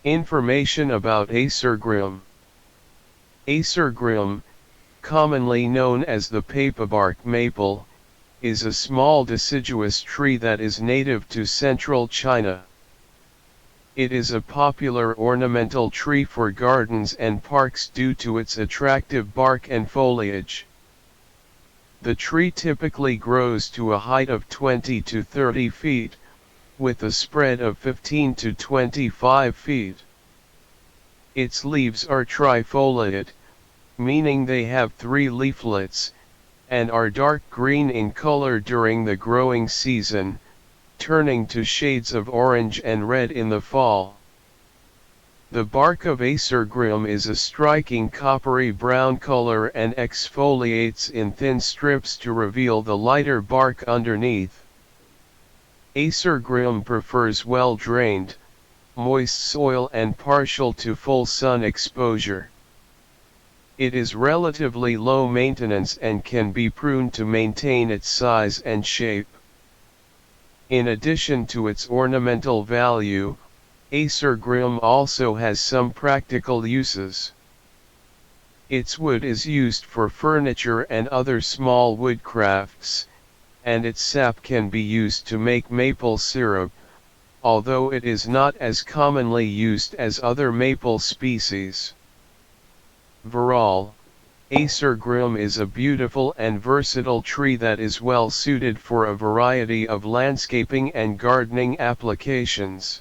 Information about Acer griseum. Acer griseum, commonly known as the paperbark maple, is a small deciduous tree that is native to central China. It is a popular ornamental tree for gardens and parks due to its attractive bark and foliage. The tree typically grows to a height of 20 to 30 feet, with a spread of 15 to 25 feet. Its leaves are trifoliate, meaning they have 3 leaflets, and are dark green in color during the growing season, turning to shades of orange and red in the fall. The bark of Acer griseum is a striking coppery brown color and exfoliates in thin strips to reveal the lighter bark underneath. Acer griseum prefers well-drained, moist soil and partial to full sun exposure. It is relatively low maintenance and can be pruned to maintain its size and shape. In addition to its ornamental value, Acer griseum also has some practical uses. Its wood is used for furniture and other small woodcrafts, and its sap can be used to make maple syrup, although it is not as commonly used as other maple species. Overall, Acer griseum is a beautiful and versatile tree that is well suited for a variety of landscaping and gardening applications.